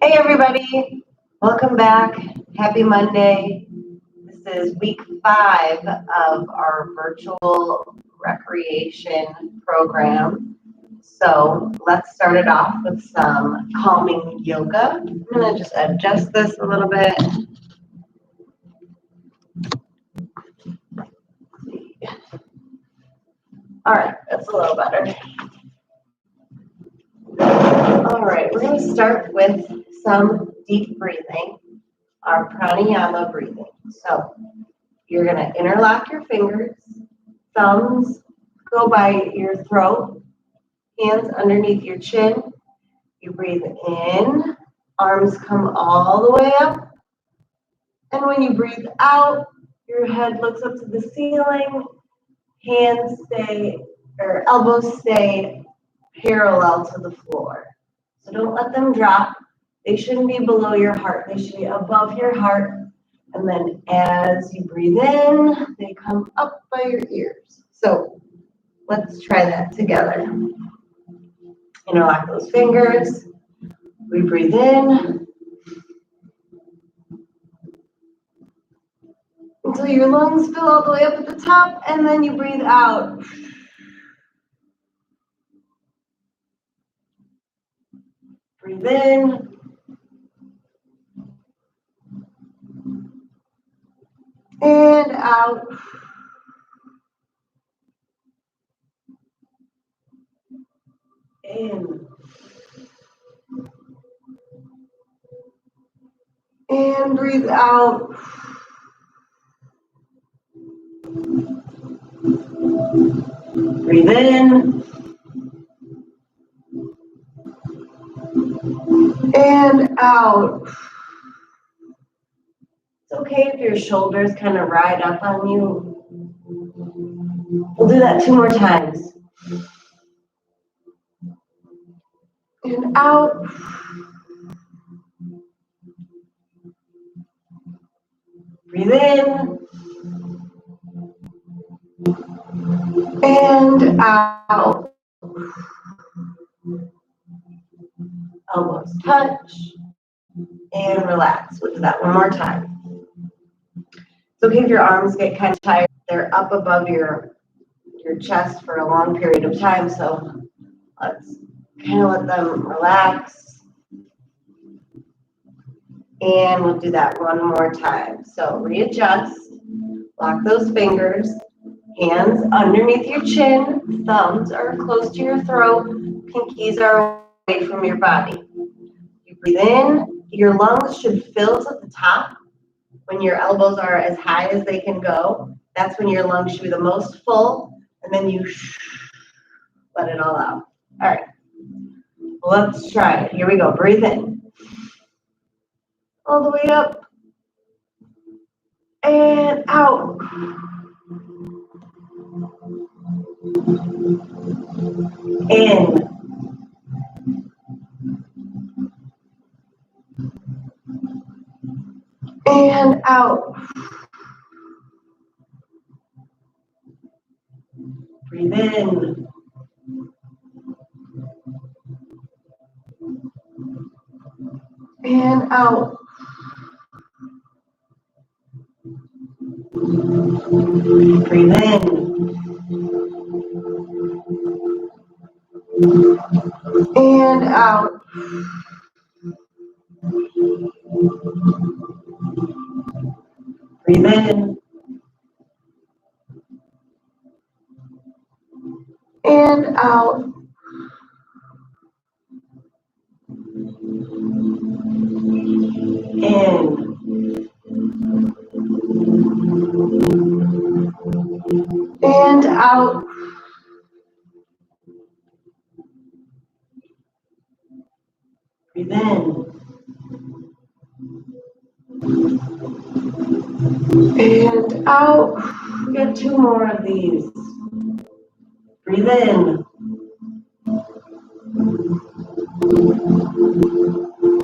Hey everybody, welcome back. Happy Monday. This is week 5 of our virtual recreation program. So let's start it off with some calming yoga. I'm going to just adjust this a little bit. All right, that's a little better. All right, we're going to start with some deep breathing, our pranayama breathing. So you're going to interlock your fingers, thumbs go by your throat, hands underneath your chin. You breathe in, arms come all the way up. And when you breathe out, your head looks up to the ceiling, hands stay, or elbows stay parallel to the floor. So don't let them drop. They shouldn't be below your heart. They should be above your heart. And then as you breathe in, they come up by your ears. So let's try that together. Interlock those fingers. We breathe in until your lungs fill all the way up at the top, and then you breathe out. Breathe in. And out. In. And breathe out. Breathe in. And out. It's okay if your shoulders kind of ride up on you. We'll do that 2 more times. And out. Breathe in. And out. Elbows touch. And relax. We'll do that 1 more time. It's okay if your arms get kind of tired. They're up above your chest for a long period of time, so let's kind of let them relax. And we'll do that 1 more time. So readjust, lock those fingers, hands underneath your chin, thumbs are close to your throat, pinkies are away from your body. You breathe in, your lungs should fill to the top. When your elbows are as high as they can go, that's when your lungs should be the most full, and then you let it all out. All right, let's try it. Here we go. Breathe in. All the way up. And out. In. And out. Breathe in. And out. Breathe in. And out. Breathe in. And out. In. And out. Breathe in. And out. We got 2 more of these. Breathe in.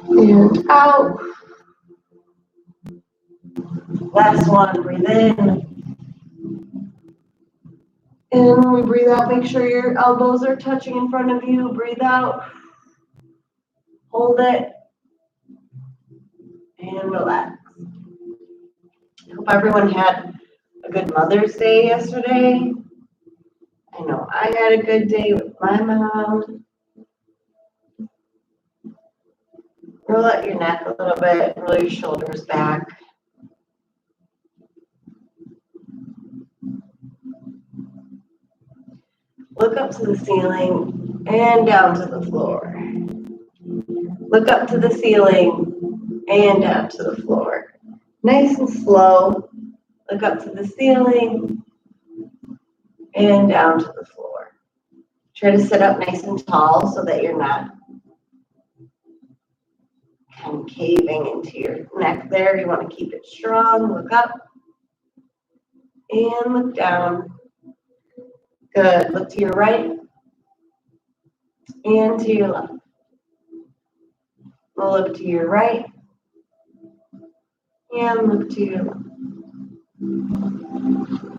And out. Last one. Breathe in. And when we breathe out, make sure your elbows are touching in front of you. Breathe out. Hold it. and relax. I hope everyone had a good Mother's Day yesterday. I know I had a good day with my mom. Roll out your neck a little bit, roll your shoulders back. Look up to the ceiling and down to the floor. Look up to the ceiling and down to the floor. Nice and slow. Look up to the ceiling and down to the floor. Try to sit up nice and tall so that you're not concaving into your neck there. You want to keep it strong. Look up and look down. Good. Look to your right and to your left. We'll look to your right and look to your left.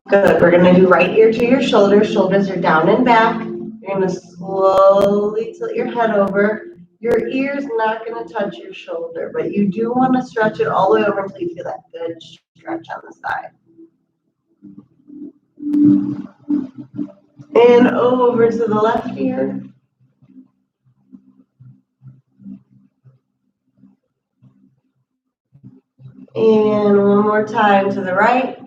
Good. We're going to do right ear to your shoulders. Shoulders are down and back. You're going to slowly tilt your head over. Your ear's not going to touch your shoulder, but you do want to stretch it all the way over until you feel that good stretch on the side. And over to the left ear. And one more time to the right.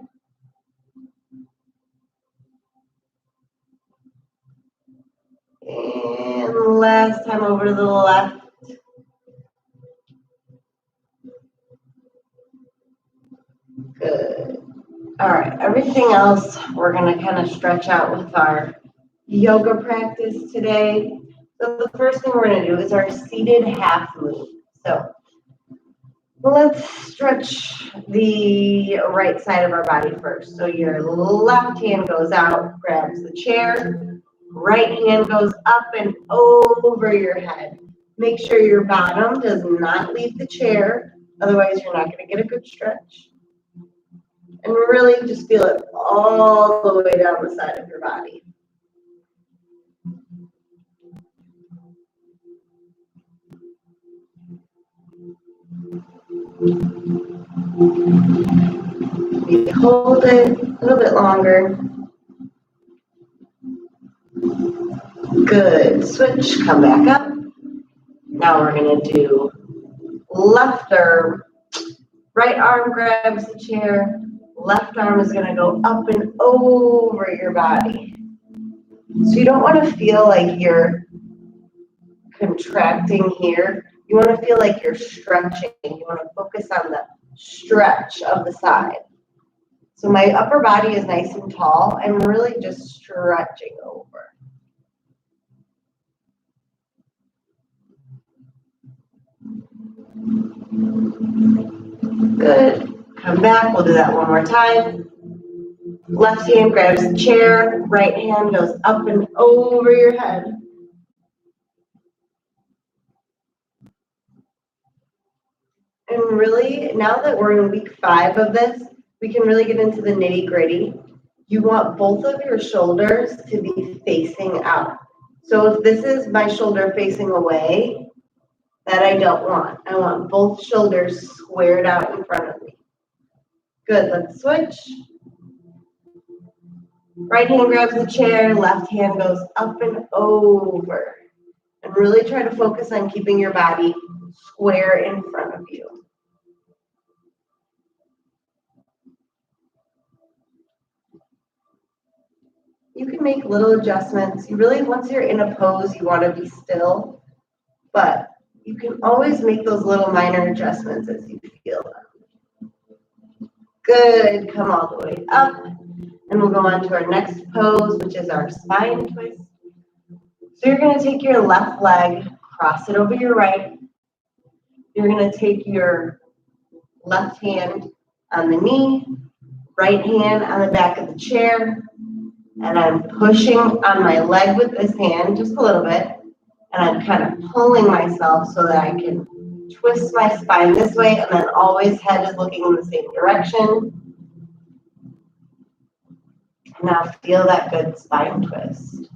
And last time over to the left. Good. All right, everything else we're going to kind of stretch out with our yoga practice today. So the first thing we're going to do is our seated half move. So let's stretch the right side of our body first. So your left hand goes out, grabs the chair. Right hand goes up and over your head. Make sure your bottom does not leave the chair. Otherwise, you're not going to get a good stretch. And really just feel it all the way down the side of your body. You hold it a little bit longer. Good. Switch, come back up. Now we're going to do left arm. Right arm grabs the chair. Left arm is going to go up and over your body. So you don't want to feel like you're contracting here. You want to feel like you're stretching. You want to focus on the stretch of the side. So my upper body is nice and tall. I'm really just stretching over. Good. Come back. We'll do that one more time. Left hand grabs the chair. Right hand goes up and over your head. And really, now that we're in week 5 of this, we can really get into the nitty-gritty. You want both of your shoulders to be facing out. So if this is my shoulder facing away, that I don't want. I want both shoulders squared out in front of me. Good, let's switch. Right hand grabs the chair, left hand goes up and over. And really try to focus on keeping your body square in front of you. You can make little adjustments. You really, once you're in a pose, you want to be still, but you can always make those little minor adjustments as you feel them. Good, come all the way up, and we'll go on to our next pose, which is our spine twist. So you're going to take your left leg, cross it over your right. You're going to take your left hand on the knee, right hand on the back of the chair, and I'm pushing on my leg with this hand just a little bit, and I'm kind of pulling myself so that I can twist my spine this way, and then always head is looking in the same direction. Now feel that good spine twist.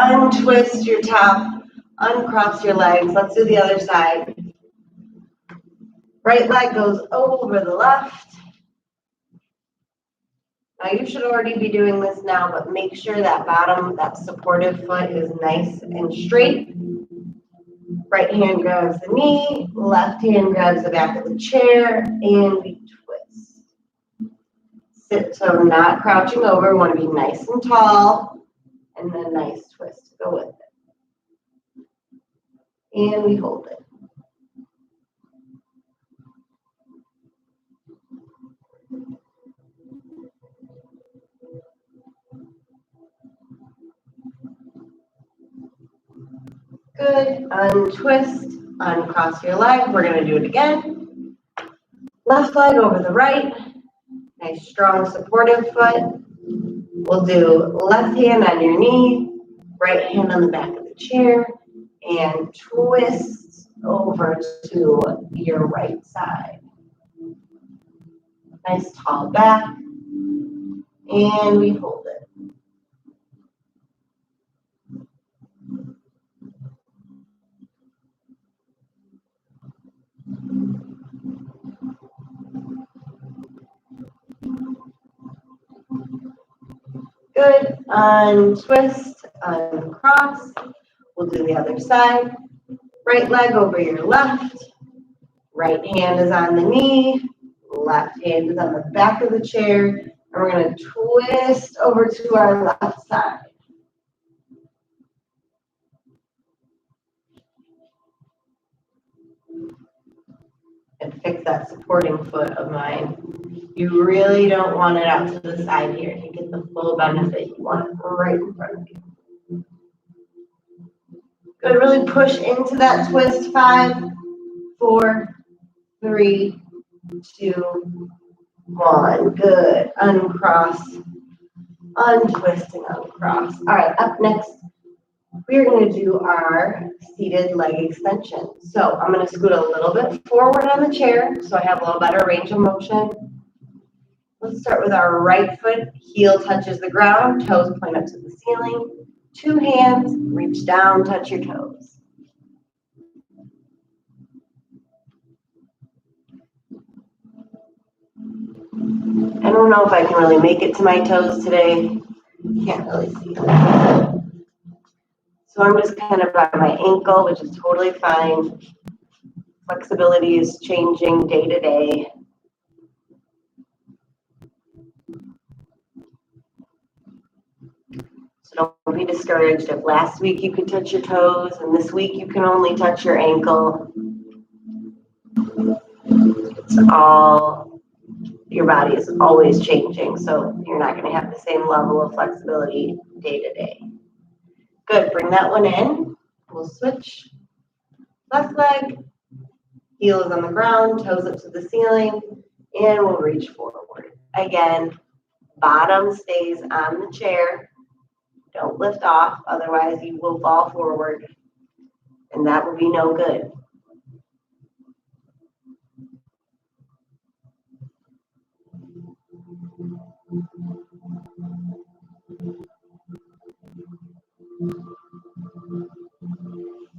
untwist your top, uncross your legs. Let's do the other side. Right leg goes over the left. Now you should already be doing this now, but make sure that bottom, that supportive foot is nice and straight. Right hand grabs the knee, left hand grabs the back of the chair, and we twist. Sit, so not crouching over, we want to be nice and tall, and then nice twist to go with it. And we hold it. Good, untwist, uncross your leg, we're going to do it again. Left leg over the right, nice strong supportive foot. We'll do left hand on your knee, right hand on the back of the chair, and twist over to your right side. Nice tall back, and we hold it. Good, untwist, uncross. We'll do the other side. Right leg over your left. Right hand is on the knee. Left hand is on the back of the chair. And we're going to twist over to our left side. And fix that supporting foot of mine. You really don't want it out to the side here to get the full benefit. You want it right in front of you. Good, really push into that twist. 5, 4, 3, 2, 1. Good. Uncross, untwist, and uncross. All right, up next, we're going to do our seated leg extension. So I'm going to scoot a little bit forward on the chair so I have a little better range of motion. Let's start with our right foot. Heel touches the ground, toes point up to the ceiling. 2 hands, reach down, touch your toes. I don't know if I can really make it to my toes today. Can't really see them. So I'm just kind of by my ankle, which is totally fine. Flexibility is changing day to day. So don't be discouraged if last week you could touch your toes and this week you can only touch your ankle. It's all, your body is always changing, so you're not going to have the same level of flexibility day to day. Good, bring that one in. We'll switch. Left leg, heel is on the ground, toes up to the ceiling, and we'll reach forward. Again, bottom stays on the chair. Don't lift off, otherwise you will fall forward, and that will be no good.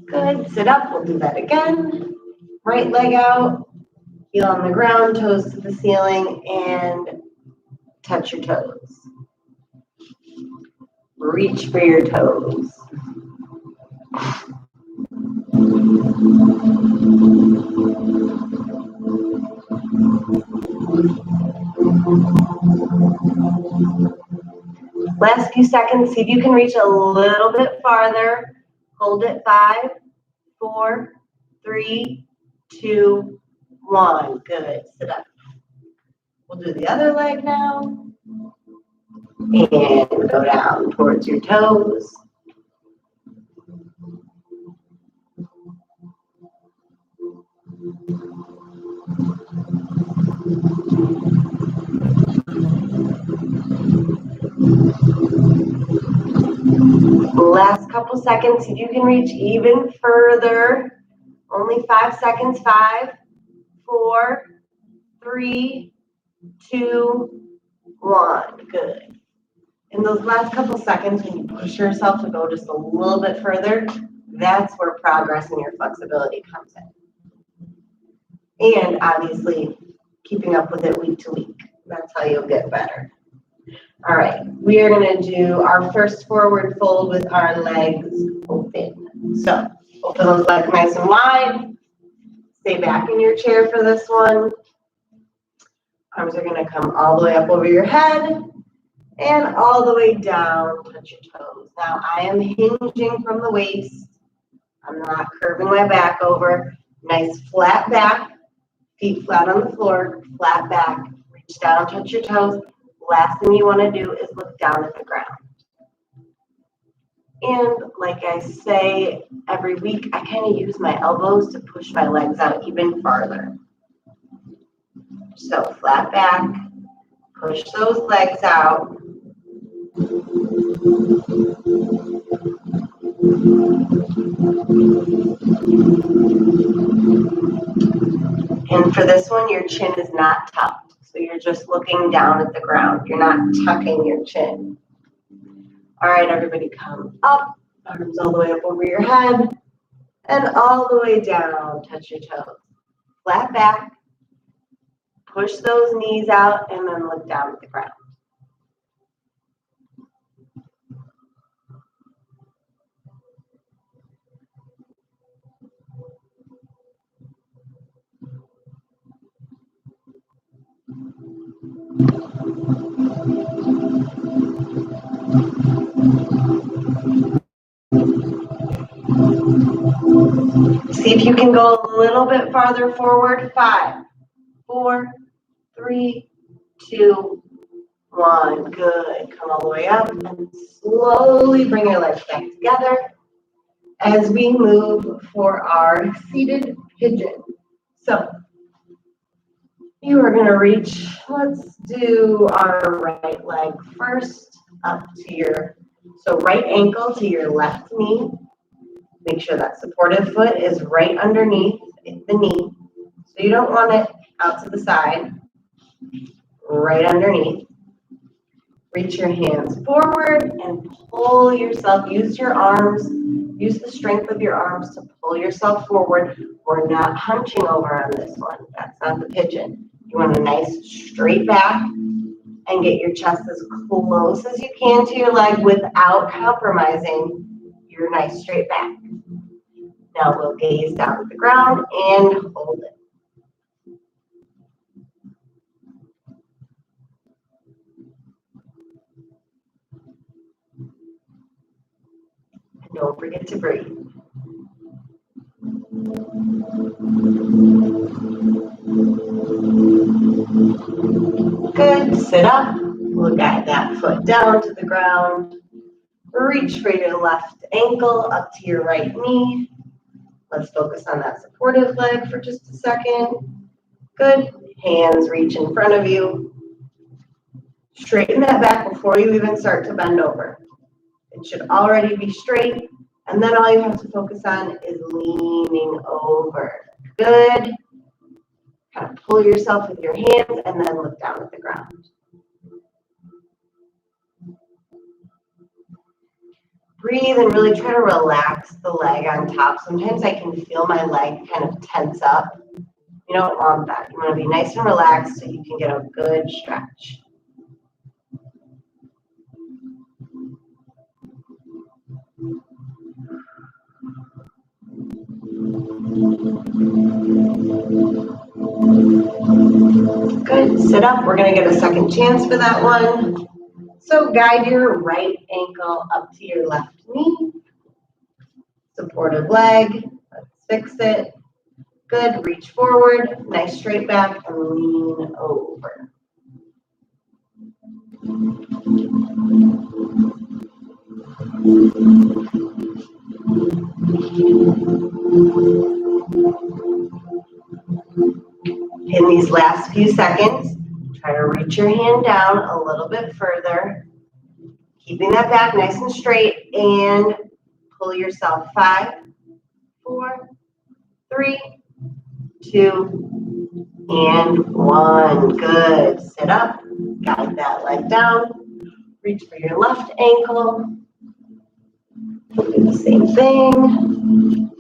Good, sit up, we'll do that again. Right leg out, heel on the ground, toes to the ceiling, and touch your toes. Reach for your toes. Last few seconds, see if you can reach a little bit farther. Hold it. 5, 4, 3, 2, 1. Good. Sit up. We'll do the other leg now. And go down towards your toes. Last couple seconds, if you can reach even further. Only 5 seconds. 5, 4, 3, 2, 1. Good. In those last couple seconds, when you push yourself to go just a little bit further, that's where progress in your flexibility comes in. And obviously, keeping up with it week to week. That's how you'll get better. All right, we are going to do our first forward fold with our legs open. So, open those legs nice and wide. Stay back in your chair for this one. Arms are going to come all the way up over your head and all the way down, touch your toes. Now, I am hinging from the waist. I'm not curving my back over. Nice flat back, feet flat on the floor, flat back. Reach down, touch your toes. Last thing you want to do is look down at the ground. And like I say every week, I kind of use my elbows to push my legs out even farther. So flat back, push those legs out. And for this one, your chin is not tucked. So you're just looking down at the ground. You're not tucking your chin. All right, everybody come up. Arms all the way up over your head. And all the way down, touch your toes. Flat back. Push those knees out and then look down at the ground. See if you can go a little bit farther forward. 5, 4, 3, 2, 1. Good. Come all the way up and slowly bring your legs back together as we move for our seated pigeon. So you are going to reach, let's do our right leg first up to your, so right ankle to your left knee. Make sure that supportive foot is right underneath the knee. So you don't want it out to the side, right underneath. Reach your hands forward and pull yourself. Use your arms. Use the strength of your arms to pull yourself forward. We're not hunching over on this one. That's not the pigeon. You want a nice straight back and get your chest as close as you can to your leg without compromising your nice straight back. Now we'll gaze down at the ground and hold it. And don't forget to breathe. Good. Sit up. We'll guide that foot down to the ground. Reach for your left ankle up to your right knee. Let's focus on that supportive leg for just a second. Good. Hands reach in front of you. Straighten that back before you even start to bend over. It should already be straight. And then all you have to focus on is leaning over. Good. Kind of pull yourself with your hands and then look down at the ground. Breathe and really try to relax the leg on top. Sometimes I can feel my leg kind of tense up. You don't want that. You want to be nice and relaxed so you can get a good stretch. Good. Sit up. We're going to get a second chance for that one. So guide your right ankle up to your left knee. Supportive leg. Let's fix it. Good. Reach forward. Nice straight back and lean over. In these last few seconds, try to reach your hand down a little bit further, keeping that back nice and straight, and pull yourself. 5, 4, 3, 2, and 1. Good. Sit up, guide that leg down, Reach for your left ankle. Do the same thing.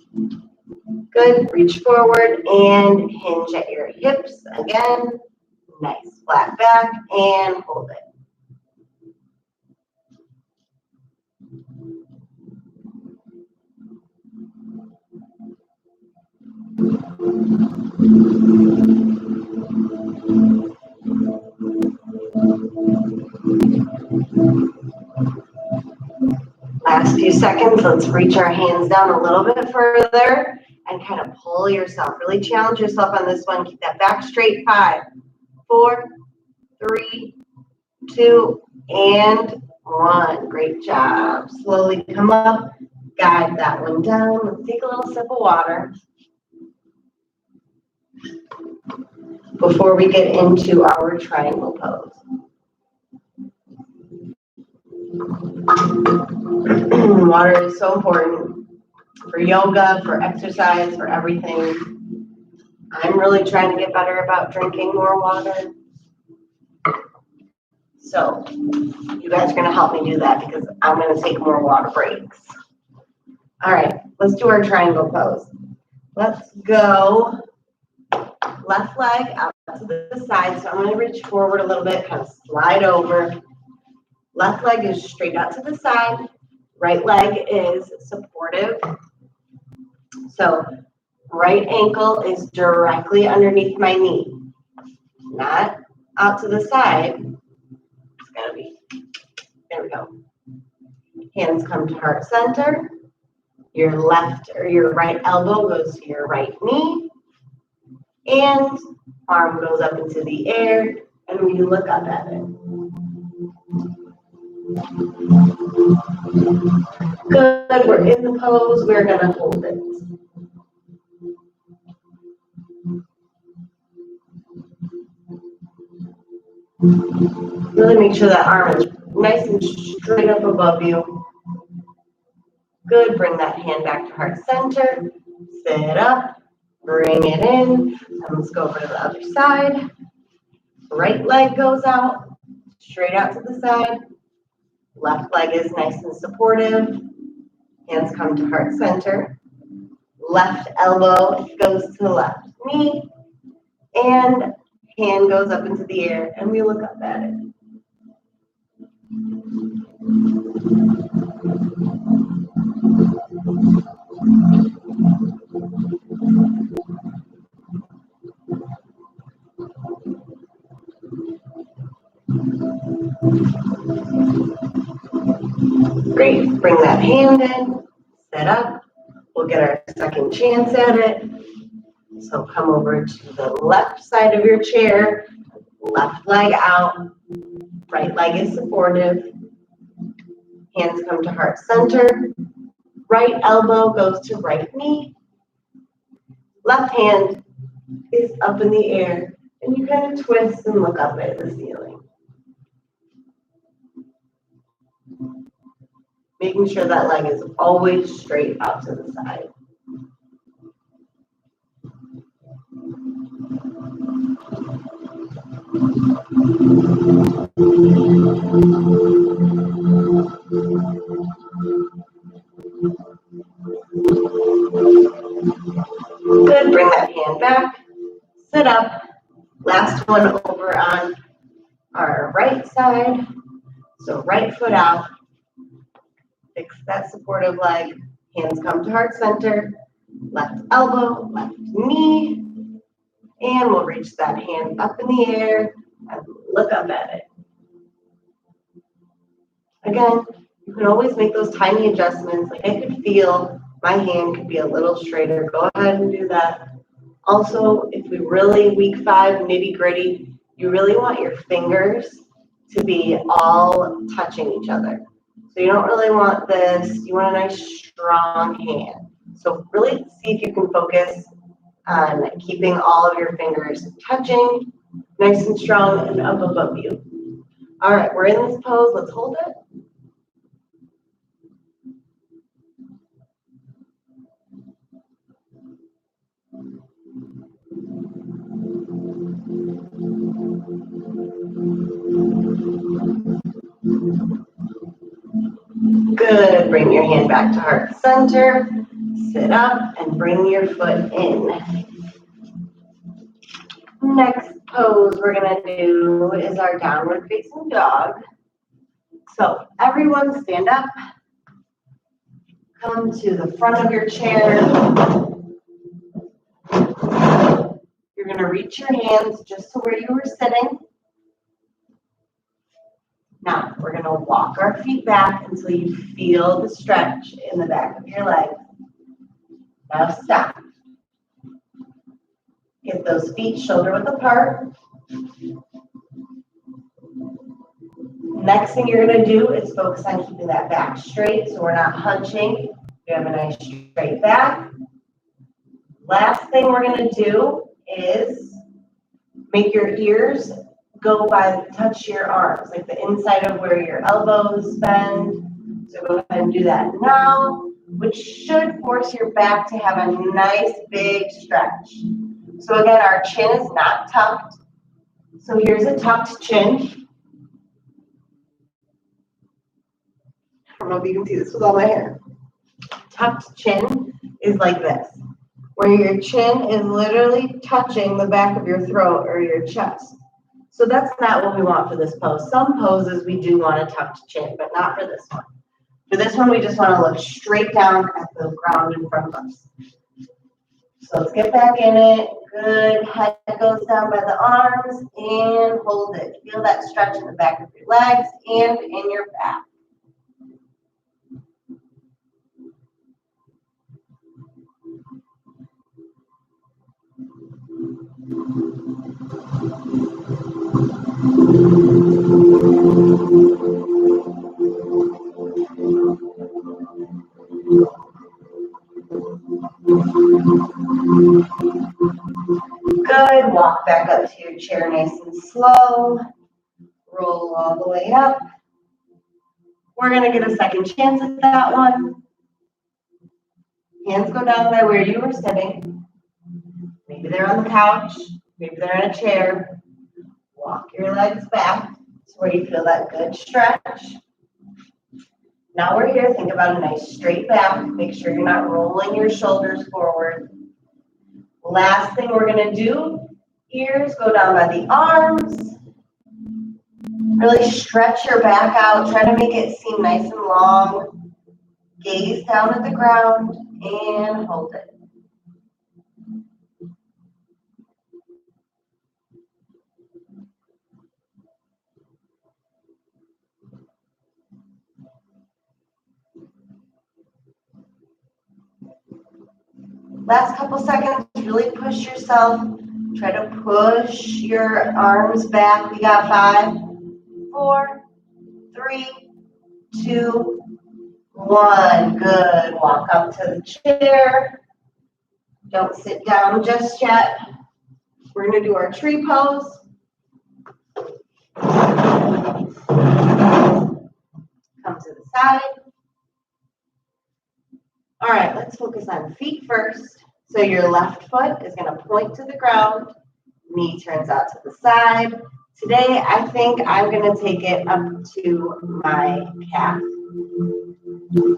Good. Reach forward and hinge at your hips again. Nice. Flat back and hold it. Last few seconds, let's reach our hands down a little bit further and kind of pull yourself. Really challenge yourself on this one. Keep that back straight. 5, 4, 3, 2, and 1. Great job. Slowly come up. Guide that one down. Let's take a little sip of water before we get into our triangle pose. Water is so important for yoga, for exercise, for everything. I'm really trying to get better about drinking more water. So you guys are going to help me do that because I'm going to take more water breaks. All right, let's do our triangle pose. Let's go left leg out to the side. So I'm going to reach forward a little bit, kind of slide over. Left leg is straight out to the side. Right leg is supportive. So right ankle is directly underneath my knee, not out to the side. It's got to be, there we go. Hands come to heart center. Your left or your right elbow goes to your right knee. And arm goes up into the air, and we look up at it. Good, we're in the pose, we're gonna hold it. Really make sure that arm is nice and straight up above you. Good, bring that hand back to heart center. Sit up, bring it in, and let's go over to the other side. Right leg goes out, straight out to the side. Left leg is nice and supportive. Hands come to heart center. Left elbow goes to the left knee. And hand goes up into the air, and we look up at it. Great, bring that hand in, set up. We'll get our second chance at it. So come over to the left side of your chair, left leg out, right leg is supportive. Hands come to heart center. Right elbow goes to right knee. Left hand is up in the air, and you kind of twist and look up at the ceiling. Making sure that leg is always straight out to the side. Good, bring that hand back, sit up. Last one over on our right side. So right foot out, fix that supportive leg, hands come to heart center, left elbow, left knee, and we'll reach that hand up in the air and look up at it. Again, you can always make those tiny adjustments. Like I could feel my hand could be a little straighter. Go ahead and do that. Also, if we really, week 5, nitty gritty, you really want your fingers to be all touching each other. So you don't really want this, you want a nice strong hand. So really see if you can focus on keeping all of your fingers touching, nice and strong and up above you. All right, we're in this pose, let's hold it. back to heart center. Sit up and bring your foot in. Next pose we're going to do is our downward facing dog. So everyone stand up. Come to the front of your chair. You're going to reach your hands just to where you were sitting. Now, we're going to walk our feet back until you feel the stretch in the back of your legs. Now stop. Get those feet shoulder width apart. Next thing you're going to do is focus on keeping that back straight so we're not hunching. You have a nice straight back. Last thing we're going to do is make your ears go touch your arms, like the inside of where your elbows bend. So go ahead and do that now, which should force your back to have a nice big stretch. So again, our chin is not tucked. So here's a tucked chin. I don't know if you can see this with all my hair. Tucked chin is like this, where your chin is literally touching the back of your throat or your chest. So that's not what we want for this pose. Some poses we do want a tucked chin, but not for this one. For this one, we just want to look straight down at the ground in front of us. So let's get back in it. Good. Head goes down by the arms and hold it. Feel that stretch in the back of your legs and in your back. Good. Walk back up to your chair nice and slow. Roll all the way up. We're going to get a second chance at that one. Hands go down by where you were sitting. Maybe they're on the couch. Maybe they're in a chair. Walk your legs back to where you feel that good stretch. Now we're here. Think about a nice straight back. Make sure you're not rolling your shoulders forward. Last thing we're going to do, ears go down by the arms. Really stretch your back out. Try to make it seem nice and long. Gaze down at the ground and hold it. Last couple seconds, really push yourself. Try to push your arms back. We got 5, 4, 3, 2, 1. Good. Walk up to the chair. Don't sit down just yet. We're going to do our tree pose. Come to the side. All right, let's focus on feet first. So your left foot is going to point to the ground. Knee turns out to the side. Today, I think I'm going to take it up to my calf.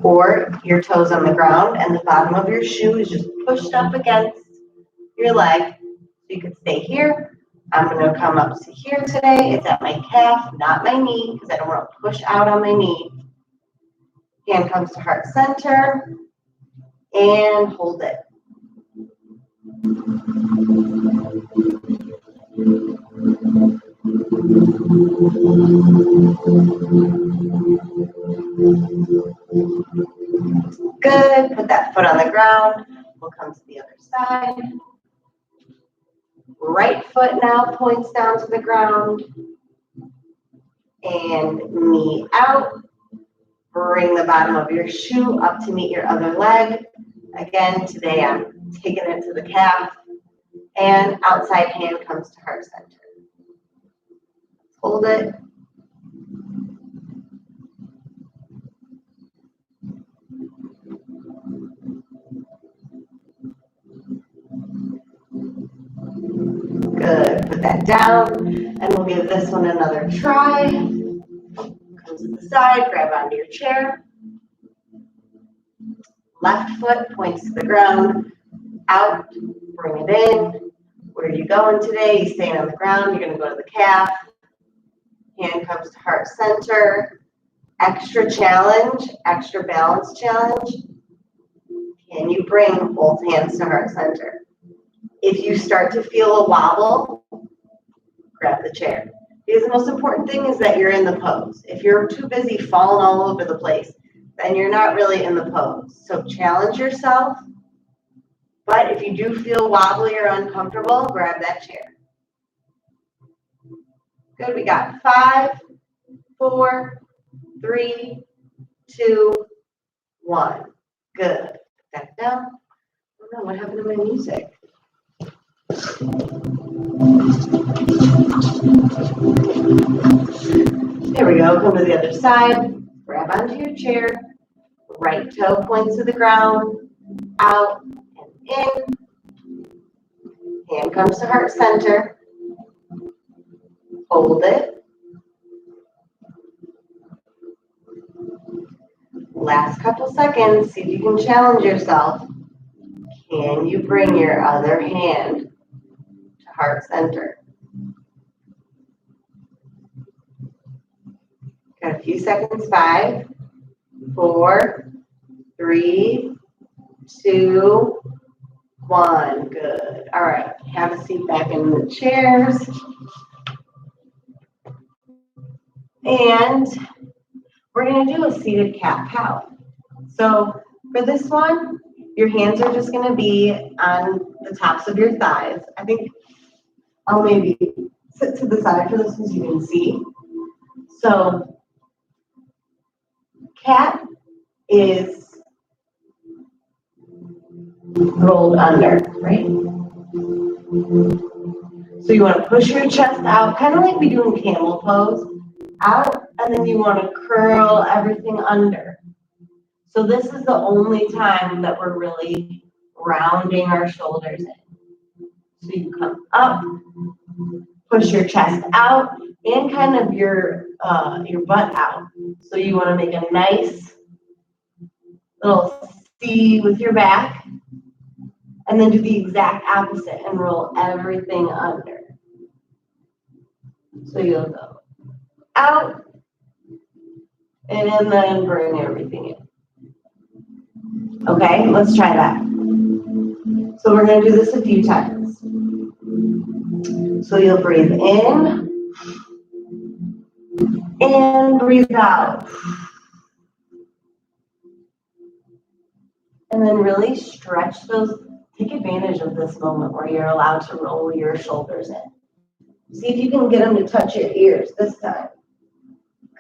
Or your toes on the ground and the bottom of your shoe is just pushed up against your leg. So you could stay here. I'm going to come up to here today. It's at my calf, not my knee, because I don't want to push out on my knee. Hand comes to heart center. And hold it. Good. Put that foot on the ground. We'll come to the other side. Right foot now points down to the ground. And knee out. Bring the bottom of your shoe up to meet your other leg. Again, today I'm taking it to the calf. And outside hand comes to heart center. Hold it. Good. Put that down. And we'll give this one another try. Come to the side, grab onto your chair. Left foot points to the ground, out, bring it in. Where are you going today? You staying on the ground, you're gonna go to the calf. Hand comes to heart center. Extra challenge, extra balance challenge. Can you bring both hands to heart center? If you start to feel a wobble, grab the chair. Because the most important thing is that you're in the pose. If you're too busy falling all over the place, then you're not really in the pose. So challenge yourself. But if you do feel wobbly or uncomfortable, grab that chair. Good, we got 5, 4, 3, 2, 1. Good. Put that down. Oh no, what happened to my music? There we go. Come to the other side. Grab onto your chair. Right toe points to the ground. Out and in. Hand comes to heart center. Hold it. Last couple seconds. See if you can challenge yourself. Can you bring your other hand to heart center? Got a few seconds. 5, 4, 3, 2, 1. Good. All right. Have a seat back in the chairs. And we're going to do a seated cat-cow. So for this one, your hands are just going to be on the tops of your thighs. I think I'll maybe sit to the side for this so you can see. So cat is rolled under, right? So you want to push your chest out, kind of like we do in camel pose, out, and then you want to curl everything under. So this is the only time that we're really rounding our shoulders in. So you come up, push your chest out, and kind of your butt out. So you want to make a nice little C with your back, and then do the exact opposite and roll everything under. So you'll go out, and then bring everything in. Okay, let's try that. So we're going to do this a few times. So you'll breathe in and breathe out. And then really stretch those. Take advantage of this moment where you're allowed to roll your shoulders in. See if you can get them to touch your ears this time.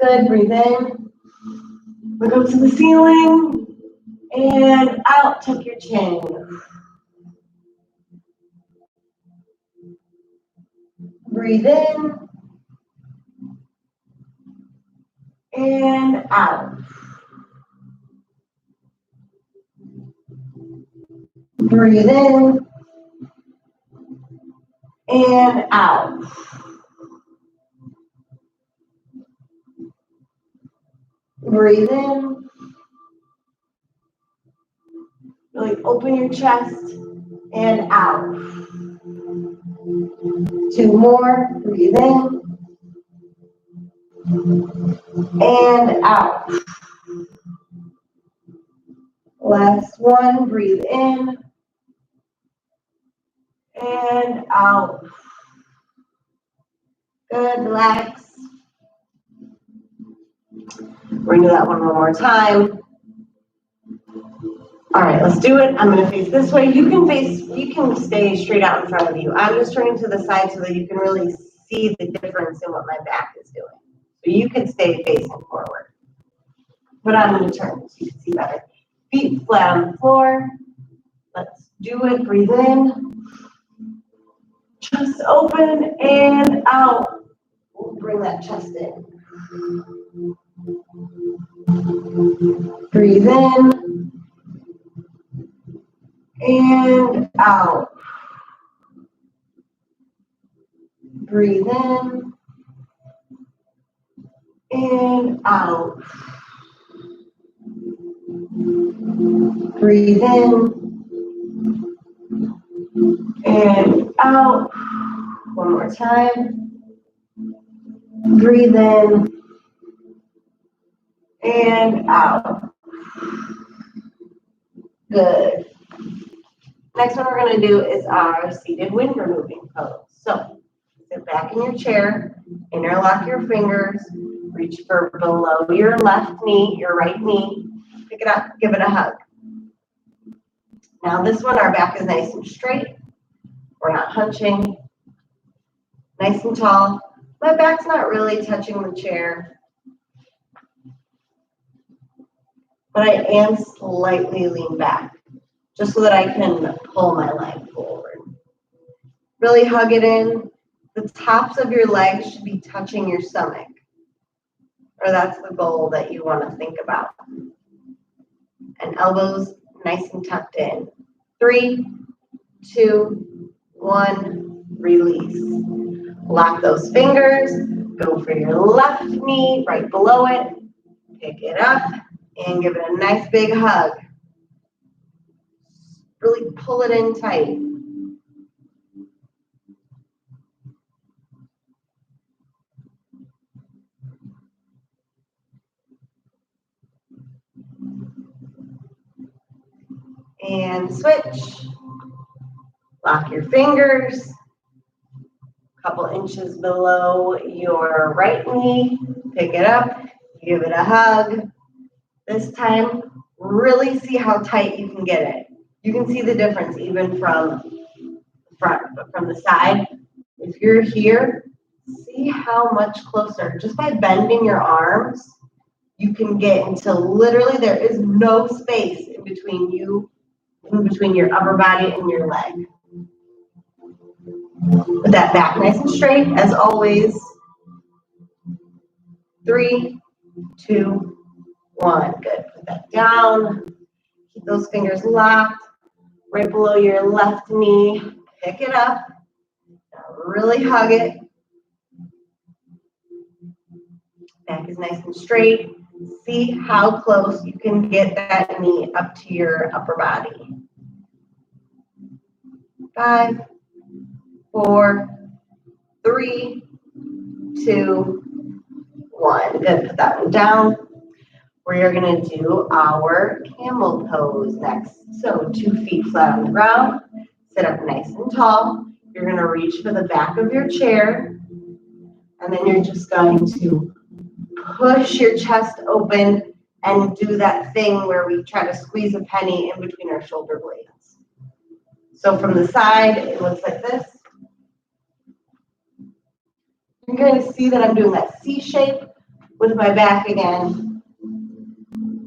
Good, breathe in. Look up to the ceiling. And out, tuck your chin. Breathe in. And out. Breathe in. And out. Breathe in. Really open your chest and out. 2 more. Breathe in. And out. Last one. Breathe in. And out. Good. Relax. We're going to do that one more time. All right, let's do it. I'm going to face this way. You can stay straight out in front of you. I'm just turning to the side so that you can really see the difference in what my back is doing. So you can stay facing forward. But I'm going to turn so you can see better. Feet flat on the floor. Let's do it. Breathe in. Chest open and out. We'll bring that chest in. Breathe in. And out. Breathe in. And out. Breathe in and out. One more time. Breathe in and out. Good. Next one we're going to do is our seated wind removing pose. So sit back in your chair, interlock your fingers, reach for below your left knee, your right knee, pick it up, give it a hug. Now this one, our back is nice and straight. We're not hunching. Nice and tall. My back's not really touching the chair, but I am slightly leaned back, just so that I can pull my leg forward. Really hug it in. The tops of your legs should be touching your stomach, or that's the goal that you want to think about. And elbows nice and tucked in. 3, 2, 1, release. Lock those fingers, go for your left knee right below it, pick it up, and give it a nice big hug. Really pull it in tight. And switch. Lock your fingers. Couple inches below your right knee. Pick it up, give it a hug. This time, really see how tight you can get it. You can see the difference even from front, but from the side. If you're here, see how much closer. Just by bending your arms, you can get until literally there is no space in between you, in between your upper body and your leg. With that back nice and straight, as always. 3, 2, 1. Good. Put that down. Keep those fingers locked. Right below your left knee. Pick it up. Now really hug it. Back is nice and straight. See how close you can get that knee up to your upper body. 5, 4, 3, 2, 1. Good. Put that one down. We are going to do our camel pose next. So 2 feet flat on the ground. Sit up nice and tall. You're going to reach for the back of your chair. And then you're just going to push your chest open and do that thing where we try to squeeze a penny in between our shoulder blades. So from the side, it looks like this. You're going to see that I'm doing that C shape with my back again.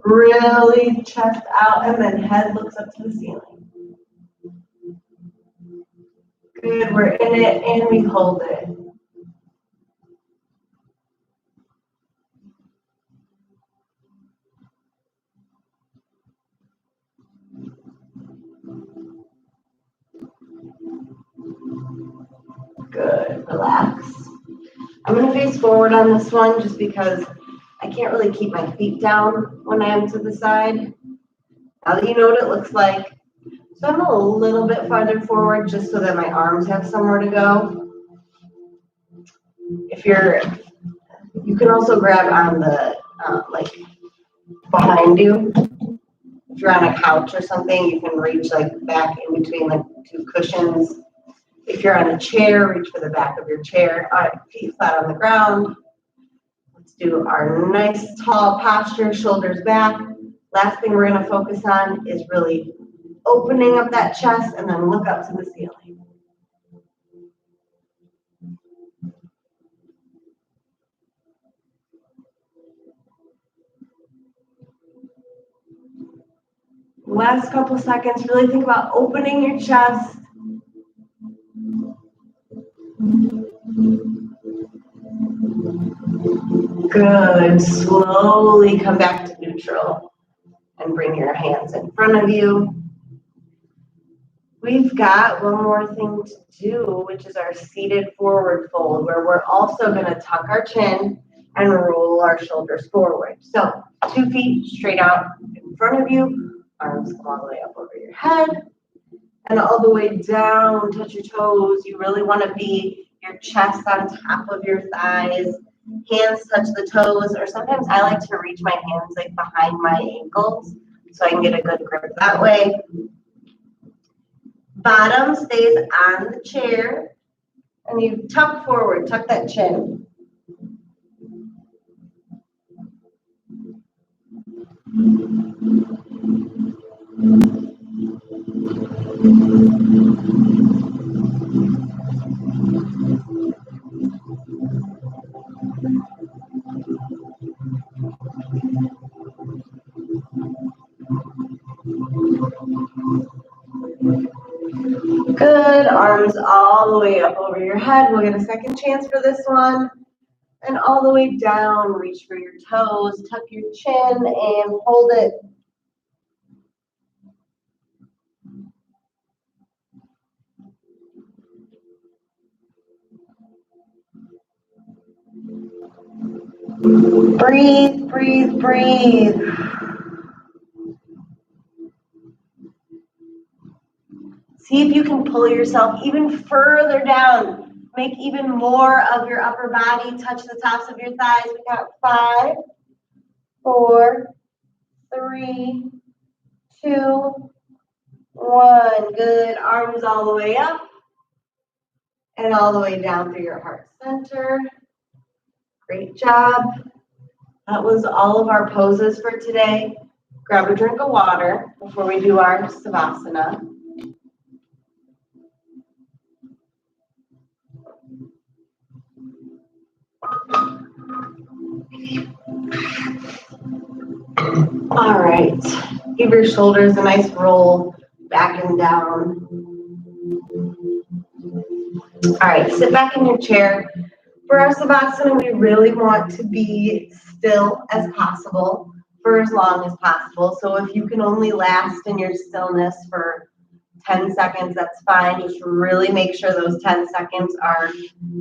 Really chest out and then head looks up to the ceiling. Good, we're in it and we hold it. Good, relax. I'm going to face forward on this one just because I can't really keep my feet down when I am to the side. Now that you know what it looks like, so I'm a little bit farther forward just so that my arms have somewhere to go. You can also grab on the, like behind you. If you're on a couch or something, you can reach like back in between the 2 cushions. If you're on a chair, reach for the back of your chair. All right, feet flat on the ground. Let's do our nice tall posture, shoulders back. Last thing we're going to focus on is really opening up that chest and then look up to the ceiling. Last couple seconds, really think about opening your chest. Good. Slowly come back to neutral and bring your hands in front of you. We've got one more thing to do, which is our seated forward fold, where we're also going to tuck our chin and roll our shoulders forward. So 2 feet straight out in in front of you. Arms come all the way up over your head and all the way down. Touch your toes. You really want to be your chest on top of your thighs. Hands touch the toes, or sometimes I like to reach my hands like behind my ankles so I can get a good grip that way. Bottom stays on the chair, and you tuck forward, tuck that chin. Good, arms all the way up over your head. We'll get a second chance for this one. And all the way down, reach for your toes, tuck your chin and hold it. Breathe, breathe, breathe. See if you can pull yourself even further down. Make even more of your upper body touch the tops of your thighs. We got 5, 4, 3, 2, 1. Good. Arms all the way up and all the way down through your heart center. Great job. That was all of our poses for today. Grab a drink of water before we do our Savasana. All right. Give your shoulders a nice roll back and down. All right, sit back in your chair. For our Savasana, we really want to be still as possible for as long as possible. So if you can only last in your stillness for 10 seconds, that's fine. Just really make sure those 10 seconds are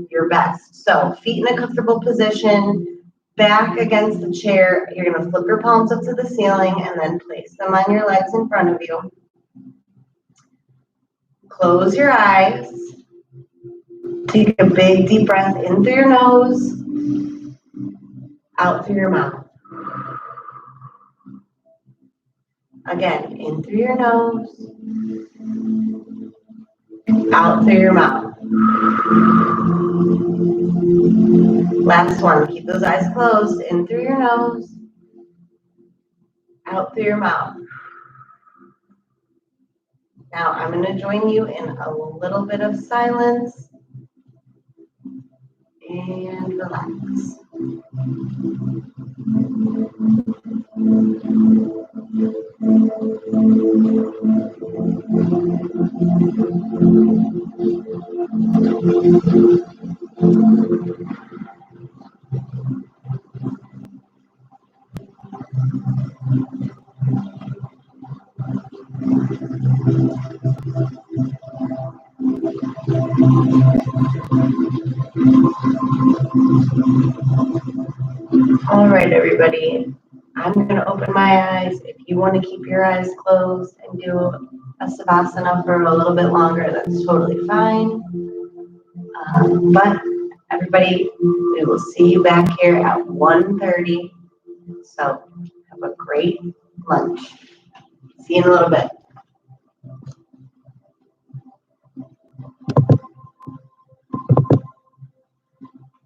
your best. So feet in a comfortable position, back against the chair. You're going to flip your palms up to the ceiling and then place them on your legs in front of you. Close your eyes. Take a big deep breath in through your nose, out through your mouth. Again, in through your nose, out through your mouth. Last one, keep those eyes closed, in through your nose, out through your mouth. Now I'm going to join you in a little bit of silence. And relax. All right, everybody. I'm going to open my eyes. If you want to keep your eyes closed and do a Savasana for a little bit longer, that's totally fine. But everybody, we will see you back here at 1:30. So have a great lunch. See you in a little bit.